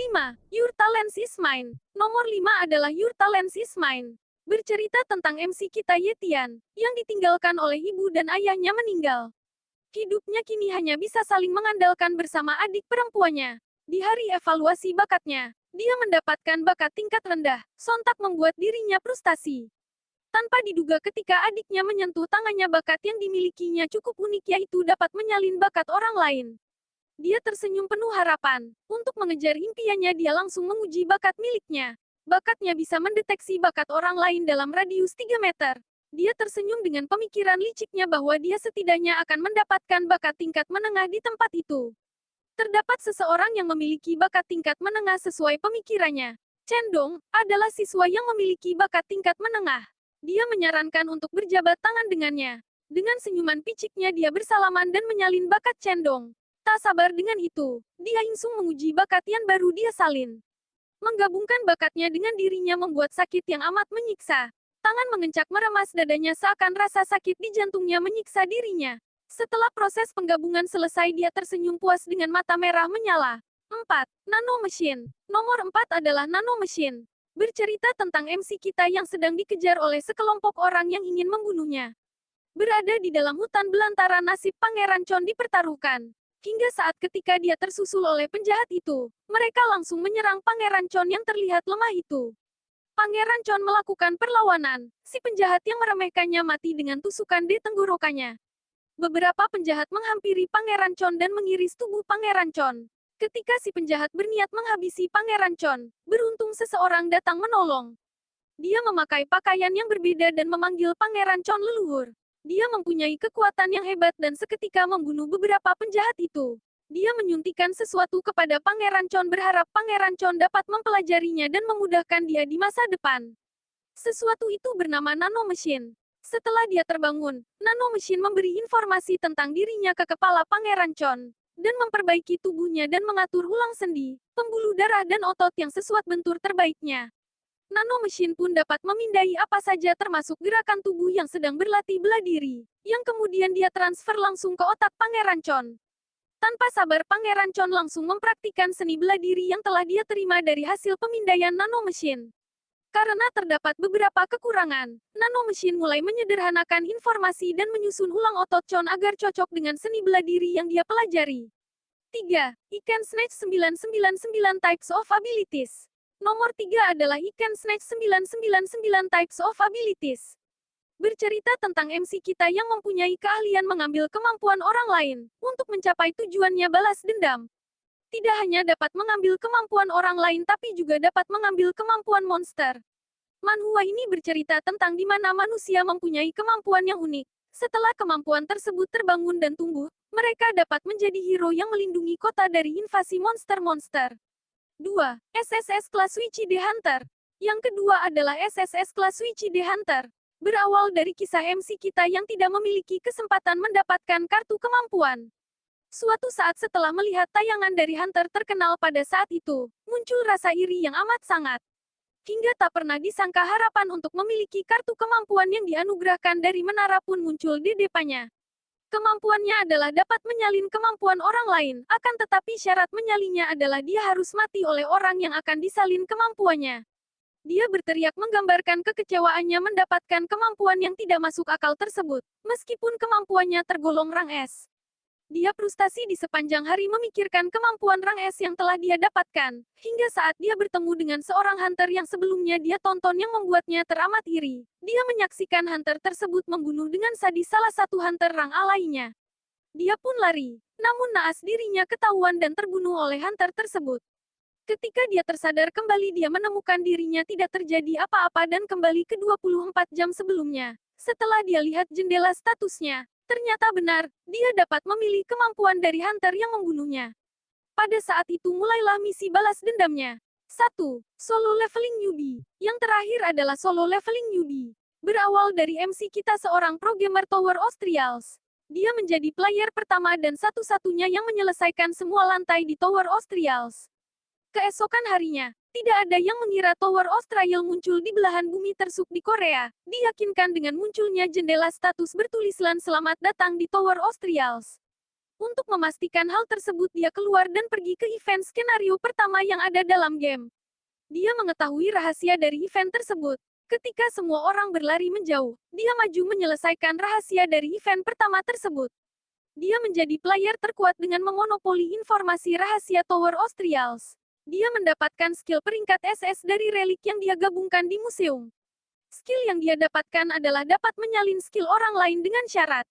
5. Your talent is mine. Nomor 5 adalah Your talent is mine. Bercerita tentang MC kita Yetian, yang ditinggalkan oleh ibu dan ayahnya meninggal. Hidupnya kini hanya bisa saling mengandalkan bersama adik perempuannya. Di hari evaluasi bakatnya, dia mendapatkan bakat tingkat rendah, sontak membuat dirinya frustasi. Tanpa diduga ketika adiknya menyentuh tangannya bakat yang dimilikinya cukup unik yaitu dapat menyalin bakat orang lain. Dia tersenyum penuh harapan. Untuk mengejar impiannya dia langsung menguji bakat miliknya. Bakatnya bisa mendeteksi bakat orang lain dalam radius 3 meter. Dia tersenyum dengan pemikiran liciknya bahwa dia setidaknya akan mendapatkan bakat tingkat menengah di tempat itu. Terdapat seseorang yang memiliki bakat tingkat menengah sesuai pemikirannya. Chen Dong adalah siswa yang memiliki bakat tingkat menengah. Dia menyarankan untuk berjabat tangan dengannya. Dengan senyuman piciknya dia bersalaman dan menyalin bakat Chen Dong. Tak sabar dengan itu, dia langsung menguji bakat yang baru dia salin. Menggabungkan bakatnya dengan dirinya membuat sakit yang amat menyiksa. Tangan mengencak meremas dadanya seakan rasa sakit di jantungnya menyiksa dirinya. Setelah proses penggabungan selesai dia tersenyum puas dengan mata merah menyala. 4. Nano Machine. Nomor 4 adalah Nano Machine. Bercerita tentang MC kita yang sedang dikejar oleh sekelompok orang yang ingin membunuhnya. Berada di dalam hutan belantara nasib Pangeran Chon dipertaruhkan. Hingga saat ketika dia tersusul oleh penjahat itu, mereka langsung menyerang Pangeran Chon yang terlihat lemah itu. Pangeran Chon melakukan perlawanan, si penjahat yang meremehkannya mati dengan tusukan di tenggorokannya. Beberapa penjahat menghampiri Pangeran Chon dan mengiris tubuh Pangeran Chon. Ketika si penjahat berniat menghabisi Pangeran Chon, beruntung seseorang datang menolong. Dia memakai pakaian yang berbeda dan memanggil Pangeran Chon leluhur. Dia mempunyai kekuatan yang hebat dan seketika membunuh beberapa penjahat itu. Dia menyuntikkan sesuatu kepada Pangeran Chon berharap Pangeran Chon dapat mempelajarinya dan memudahkan dia di masa depan. Sesuatu itu bernama Nano Machine. Setelah dia terbangun, Nano Machine memberi informasi tentang dirinya ke kepala Pangeran Chon, dan memperbaiki tubuhnya dan mengatur ulang sendi, pembuluh darah dan otot yang sesuai bentur terbaiknya. Nano Machine pun dapat memindai apa saja termasuk gerakan tubuh yang sedang berlatih bela diri, yang kemudian dia transfer langsung ke otak Pangeran Chon. Tanpa sabar Pangeran Chon langsung mempraktikkan seni bela diri yang telah dia terima dari hasil pemindaian Nano Machine. Karena terdapat beberapa kekurangan, Nano Machine mulai menyederhanakan informasi dan menyusun ulang otot Chon agar cocok dengan seni bela diri yang dia pelajari. 3. Ikan Snatch 999 Types of Abilities. Nomor 3 adalah Ikan Snatch 999 Types of Abilities. Bercerita tentang MC kita yang mempunyai keahlian mengambil kemampuan orang lain, untuk mencapai tujuannya balas dendam. Tidak hanya dapat mengambil kemampuan orang lain tapi juga dapat mengambil kemampuan monster. Manhwa ini bercerita tentang di mana manusia mempunyai kemampuan yang unik. Setelah kemampuan tersebut terbangun dan tumbuh, mereka dapat menjadi hero yang melindungi kota dari invasi monster-monster. 2. SSS kelas Witchy the Hunter. Yang kedua adalah SSS kelas Witchy the Hunter. Berawal dari kisah MC kita yang tidak memiliki kesempatan mendapatkan kartu kemampuan. Suatu saat setelah melihat tayangan dari Hunter terkenal pada saat itu, muncul rasa iri yang amat sangat. Hingga tak pernah disangka harapan untuk memiliki kartu kemampuan yang dianugerahkan dari menara pun muncul di depannya. Kemampuannya adalah dapat menyalin kemampuan orang lain, akan tetapi syarat menyalinya adalah dia harus mati oleh orang yang akan disalin kemampuannya. Dia berteriak menggambarkan kekecewaannya mendapatkan kemampuan yang tidak masuk akal tersebut, meskipun kemampuannya tergolong rang S. Dia frustasi di sepanjang hari memikirkan kemampuan rang S yang telah dia dapatkan, hingga saat dia bertemu dengan seorang hunter yang sebelumnya dia tonton yang membuatnya teramat iri. Dia menyaksikan hunter tersebut membunuh dengan sadis salah satu hunter rang A lainnya. Dia pun lari, namun naas dirinya ketahuan dan terbunuh oleh hunter tersebut. Ketika dia tersadar kembali dia menemukan dirinya tidak terjadi apa-apa dan kembali ke 24 jam sebelumnya. Setelah dia lihat jendela statusnya, ternyata benar, dia dapat memilih kemampuan dari hunter yang membunuhnya. Pada saat itu mulailah misi balas dendamnya. 1. Solo Leveling Newbie. Yang terakhir adalah Solo Leveling Newbie. Berawal dari MC kita seorang pro gamer Tower Austrials. Dia menjadi player pertama dan satu-satunya yang menyelesaikan semua lantai di Tower Austrials. Keesokan harinya, tidak ada yang mengira Tower Australia muncul di belahan bumi tersuk di Korea. Diyakinkan dengan munculnya jendela status bertuliskan selamat datang di Tower Austrials. Untuk memastikan hal tersebut dia keluar dan pergi ke event skenario pertama yang ada dalam game. Dia mengetahui rahasia dari event tersebut. Ketika semua orang berlari menjauh, dia maju menyelesaikan rahasia dari event pertama tersebut. Dia menjadi player terkuat dengan memonopoli informasi rahasia Tower Austrials. Dia mendapatkan skill peringkat SS dari relik yang dia gabungkan di museum. Skill yang dia dapatkan adalah dapat menyalin skill orang lain dengan syarat.